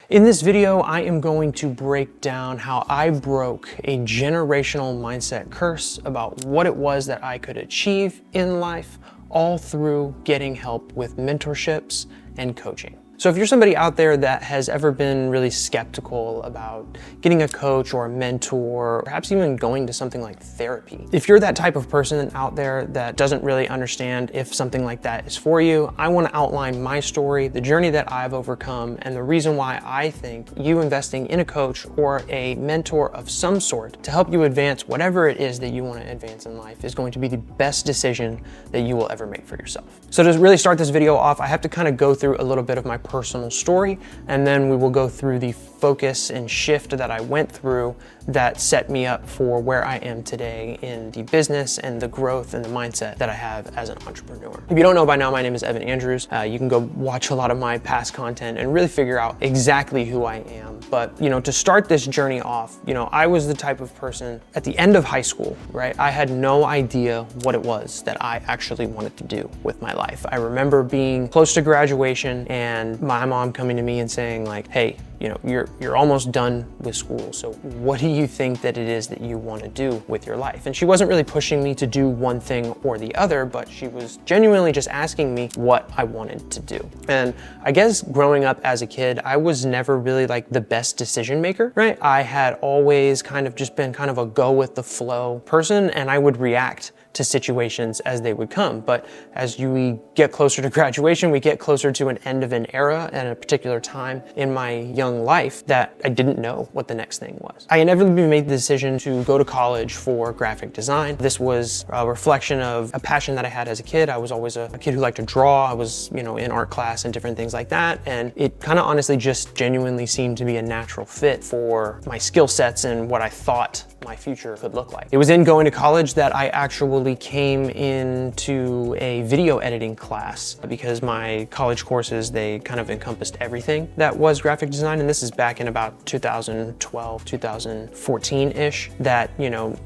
In this video, I am going to break down how I broke a generational mindset curse about what it was that I could achieve in life, all through getting help with mentorships and coaching. So if you're somebody out there that has ever been really skeptical about getting a coach or a mentor, perhaps even going to something like therapy, if you're that type of person out there that doesn't really understand if something like that is for you, I want to outline my story, the journey that I've overcome, and the reason why I think you investing in a coach or a mentor of some sort to help you advance whatever it is that you want to advance in life is going to be the best decision that you will ever make for yourself. So to really start this video off, I have to kind of go through a little bit of my personal story, and then we will go through the focus and shift that I went through that set me up for where I am today in the business and the growth and the mindset that I have as an entrepreneur. If you don't know by now, my name is Evan Andrews. You can go watch a lot of my past content and really figure out exactly who I am. But to start this journey off, I was the type of person at the end of high school, right? I had no idea what it was that I actually wanted to do with my life. I remember being close to graduation and my mom coming to me and saying like, hey, you're almost done with school. So what do you think that it is that you want to do with your life? And she wasn't really pushing me to do one thing or the other, but she was genuinely just asking me what I wanted to do. And I guess growing up as a kid, I was never really like the best decision maker, right? I had always kind of just been kind of a go with the flow person, and I would react to situations as they would come. But as we get closer to graduation, we get closer to an end of an era and a particular time in my young life that I didn't know what the next thing was. I inevitably made the decision to go to college for graphic design. This was a reflection of a passion that I had as a kid. I was always a kid who liked to draw. I was, in art class and different things like that. And it kind of honestly just genuinely seemed to be a natural fit for my skill sets and what I thought my future could look like. It was in going to college that I actually came into a video editing class because my college courses, they kind of encompassed everything that was graphic design. And this is back in about 2012, 2014-ish, that,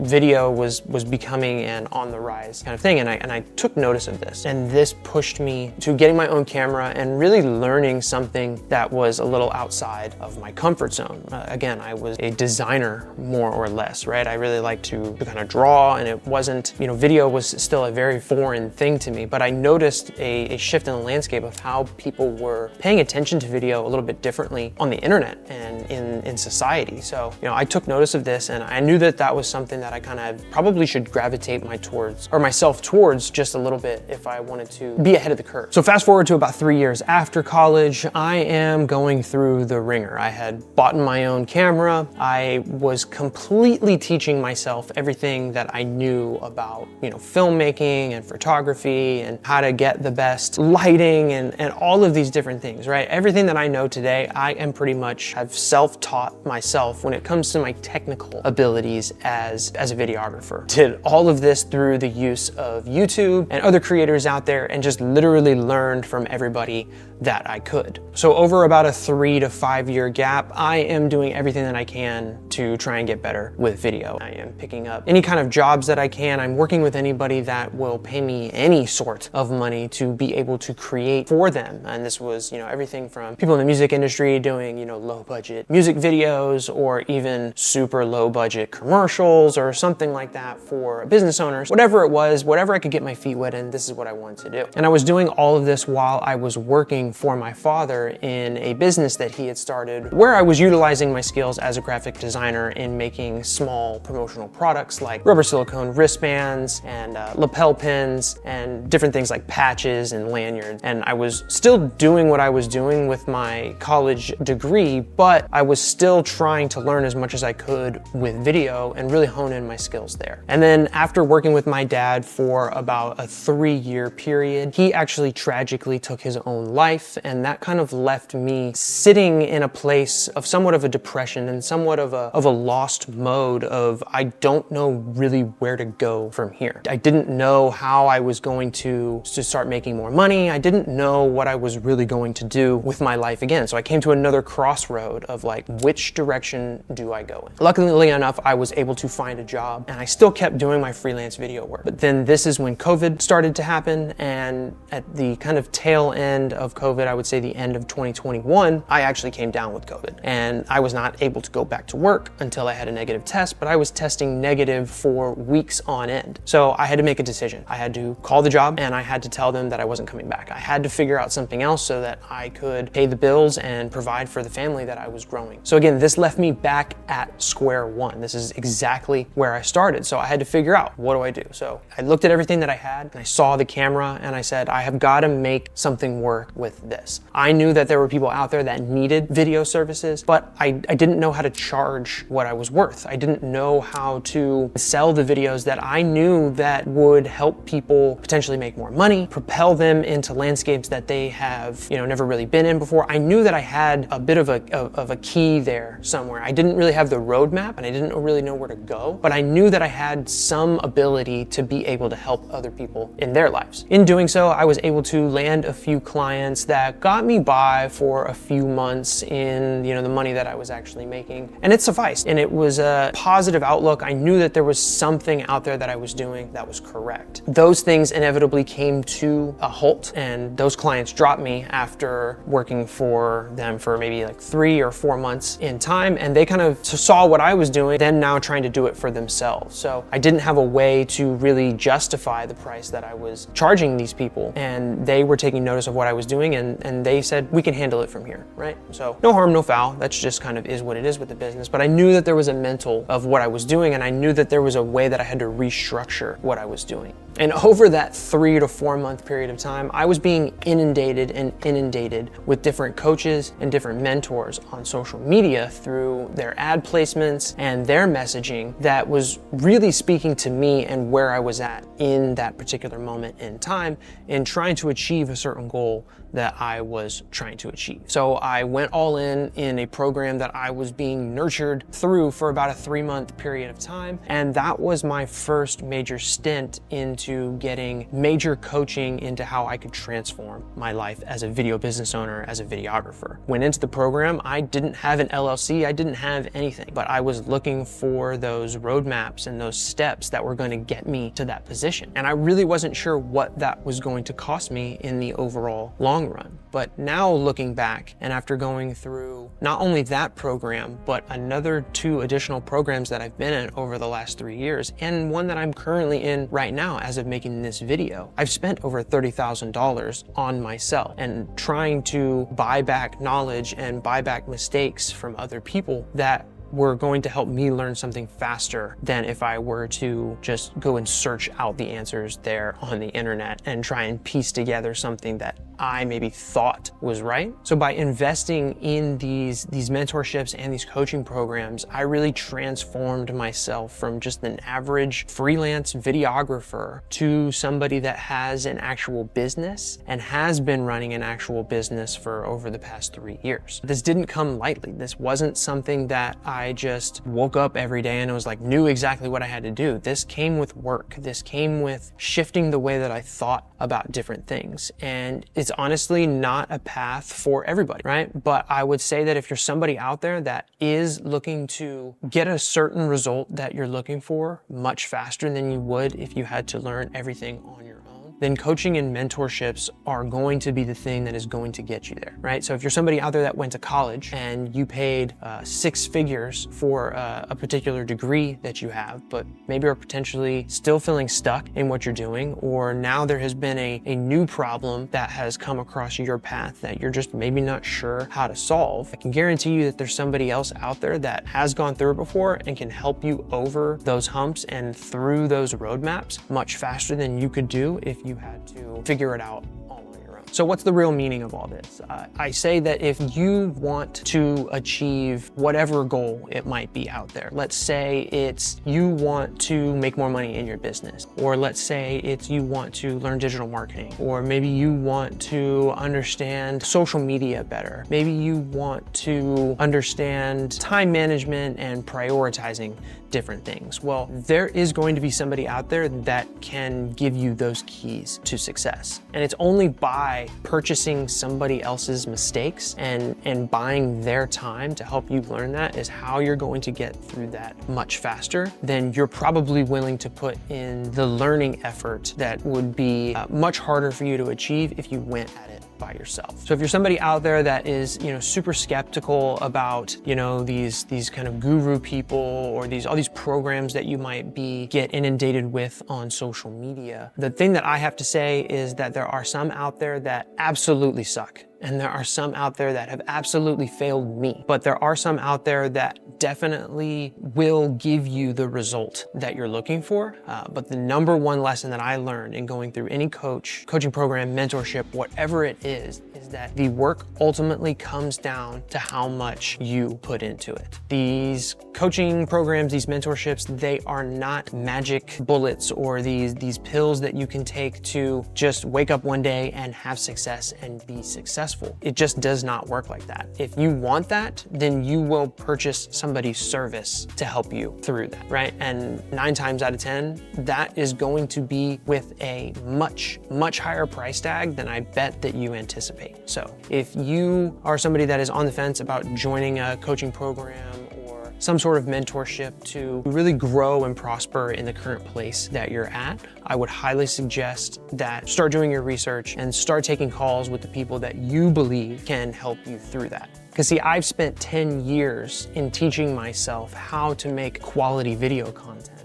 video was becoming an on the rise kind of thing. And I took notice of this. And this pushed me to getting my own camera and really learning something that was a little outside of my comfort zone. Again, I was a designer more or less, right? I really like to kind of draw, and it wasn't, video was still a very foreign thing to me, but I noticed a shift in the landscape of how people were paying attention to video a little bit differently on the internet and in society. So, I took notice of this, and I knew that that was something that I kind of probably should gravitate myself towards just a little bit if I wanted to be ahead of the curve. So fast forward to about 3 years after college, I am going through the ringer. I had bought my own camera. I was completely teaching myself everything that I knew about, filmmaking and photography and how to get the best lighting and all of these different things, right? Everything that I know today, I am pretty much have self-taught myself when it comes to my technical abilities as a videographer. Did all of this through the use of YouTube and other creators out there, and just literally learned from everybody that I could. So over about a 3 to 5 year gap, I am doing everything that I can to try and get better with video. I am picking up any kind of jobs that I can. I'm working with anybody that will pay me any sort of money to be able to create for them. And this was, everything from people in the music industry doing, low budget music videos, or even super low budget commercials or something like that for business owners. Whatever it was, whatever I could get my feet wet in, this is what I wanted to do. And I was doing all of this while I was working for my father in a business that he had started, where I was utilizing my skills as a graphic designer in making small promotional products like rubber silicone wristbands and lapel pins and different things like patches and lanyards. And I was still doing what I was doing with my college degree, but I was still trying to learn as much as I could with video and really hone in my skills there. And then after working with my dad for about a 3-year period, he actually tragically took his own life. And that kind of left me sitting in a place of somewhat of a depression and somewhat of a lost mode of, I don't know really where to go from here. I didn't know how I was going to start making more money. I didn't know what I was really going to do with my life again. So I came to another crossroad of like, which direction do I go in? Luckily enough, I was able to find a job, and I still kept doing my freelance video work. But then this is when COVID started to happen, and at the kind of tail end of COVID, COVID, I would say the end of 2021, I actually came down with COVID and I was not able to go back to work until I had a negative test, but I was testing negative for weeks on end. So I had to make a decision. I had to call the job and I had to tell them that I wasn't coming back. I had to figure out something else so that I could pay the bills and provide for the family that I was growing. So again, this left me back at square one. This is exactly where I started. So I had to figure out, what do I do? So I looked at everything that I had and I saw the camera and I said, I have got to make something work with this. I knew that there were people out there that needed video services, but I didn't know how to charge what I was worth. I didn't know how to sell the videos that I knew that would help people potentially make more money, propel them into landscapes that they have, never really been in before. I knew that I had a bit of a key there somewhere. I didn't really have the roadmap and I didn't really know where to go, but I knew that I had some ability to be able to help other people in their lives. In doing so, I was able to land a few clients that got me by for a few months in, the money that I was actually making. And it sufficed. And it was a positive outlook. I knew that there was something out there that I was doing that was correct. Those things inevitably came to a halt and those clients dropped me after working for them for maybe like 3 or 4 months in time. And they kind of saw what I was doing, then now trying to do it for themselves. So I didn't have a way to really justify the price that I was charging these people. And they were taking notice of what I was doing and they said, we can handle it from here, right? So no harm, no foul. That's just kind of is what it is with the business. But I knew that there was a mental of what I was doing and I knew that there was a way that I had to restructure what I was doing. And over that 3 to 4 month period of time, I was being inundated with different coaches and different mentors on social media through their ad placements and their messaging that was really speaking to me and where I was at in that particular moment in time in trying to achieve a certain goal that I was trying to achieve. So I went all in a program that I was being nurtured through for about a 3-month period of time. And that was my first major stint into getting major coaching into how I could transform my life as a video business owner, as a videographer. Went into the program, I didn't have an LLC, I didn't have anything, but I was looking for those roadmaps and those steps that were going to get me to that position. And I really wasn't sure what that was going to cost me in the overall long run. But now looking back and after going through not only that program, but another 2 additional programs that I've been in over the last 3 years and one that I'm currently in right now as of making this video, I've spent over $30,000 on myself and trying to buy back knowledge and buy back mistakes from other people that were going to help me learn something faster than if I were to just go and search out the answers there on the internet and try and piece together something that I maybe thought was right. So by investing in these mentorships and these coaching programs, I really transformed myself from just an average freelance videographer to somebody that has an actual business and has been running an actual business for over the past 3 years. This didn't come lightly. This wasn't something that I just woke up every day and it was like knew exactly what I had to do. This came with work. This came with shifting the way that I thought about different things. And it's honestly not a path for everybody, right? But I would say that if you're somebody out there that is looking to get a certain result that you're looking for much faster than you would if you had to learn everything on your own, then coaching and mentorships are going to be the thing that is going to get you there, right? So if you're somebody out there that went to college and you paid 6 figures for a particular degree that you have, but maybe are potentially still feeling stuck in what you're doing, or now there has been a new problem that has come across your path that you're just maybe not sure how to solve, I can guarantee you that there's somebody else out there that has gone through it before and can help you over those humps and through those roadmaps much faster than you could do if you had to figure it out all on your own. So what's the real meaning of all this? I say that if you want to achieve whatever goal it might be out there, let's say it's you want to make more money in your business, or let's say it's you want to learn digital marketing, or maybe you want to understand social media better. Maybe you want to understand time management and prioritizing different things. Well, there is going to be somebody out there that can give you those keys to success. And it's only by purchasing somebody else's mistakes and buying their time to help you learn that is how you're going to get through that much faster than you're probably willing to put in the learning effort that would be much harder for you to achieve if you went at it by yourself. So if you're somebody out there that is, super skeptical about, these kind of guru people or all these programs that you might get inundated with on social media, the thing that I have to say is that there are some out there that absolutely suck. And there are some out there that have absolutely failed me. But there are some out there that definitely will give you the result that you're looking for. But the number one lesson that I learned in going through any coaching program, mentorship, whatever it is that the work ultimately comes down to how much you put into it. These coaching programs, these mentorships, they are not magic bullets or these pills that you can take to just wake up one day and have success and be successful. It just does not work like that. If you want that, then you will purchase somebody's service to help you through that, right? And 9 times out of 10, that is going to be with a much, much higher price tag than I bet that you anticipate. So if you are somebody that is on the fence about joining a coaching program or some sort of mentorship to really grow and prosper in the current place that you're at, I would highly suggest that start doing your research and start taking calls with the people that you believe can help you through that. Because see, I've spent 10 years in teaching myself how to make quality video content.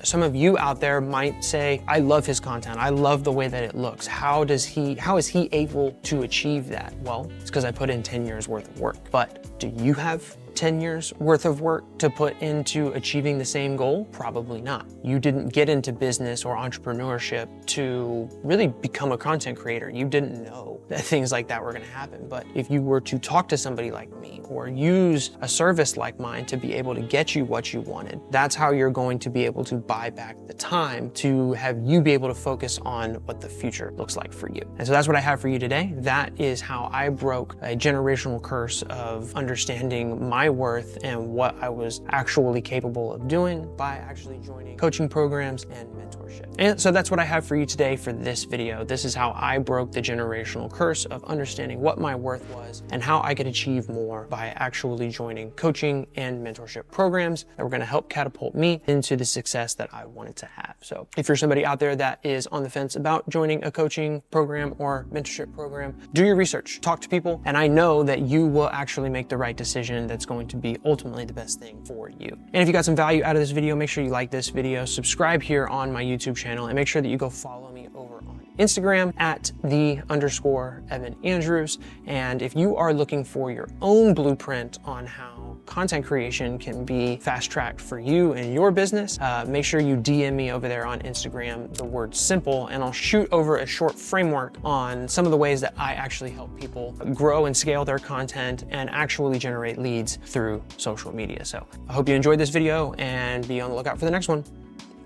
Some of you out there might say, I love his content. I love the way that it looks. How is he able to achieve that? Well, it's because I put in 10 years worth of work. But do you have 10 years worth of work to put into achieving the same goal? Probably not. You didn't get into business or entrepreneurship to really become a content creator. You didn't know that things like that were going to happen. But if you were to talk to somebody like me or use a service like mine to be able to get you what you wanted, that's how you're going to be able to buy back the time to have you be able to focus on what the future looks like for you. And so that's what I have for you today. That is how I broke a generational curse of understanding my worth and what I was actually capable of doing by actually joining coaching programs and mentorship. And so that's what I have for you today for this video. This is how I broke the generational curse of understanding what my worth was and how I could achieve more by actually joining coaching and mentorship programs that were going to help catapult me into the success that I wanted to have. So if you're somebody out there that is on the fence about joining a coaching program or mentorship program, do your research, talk to people, and I know that you will actually make the right decision that's going to be ultimately the best thing for you. And if you got some value out of this video, make sure you like this video, subscribe here on my YouTube channel, and make sure that you go follow me over on Instagram at _Evan Andrews. And if you are looking for your own blueprint on how content creation can be fast-tracked for you and your business, make sure you DM me over there on Instagram, the word simple, and I'll shoot over a short framework on some of the ways that I actually help people grow and scale their content and actually generate leads through social media. So I hope you enjoyed this video and be on the lookout for the next one.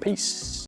Peace.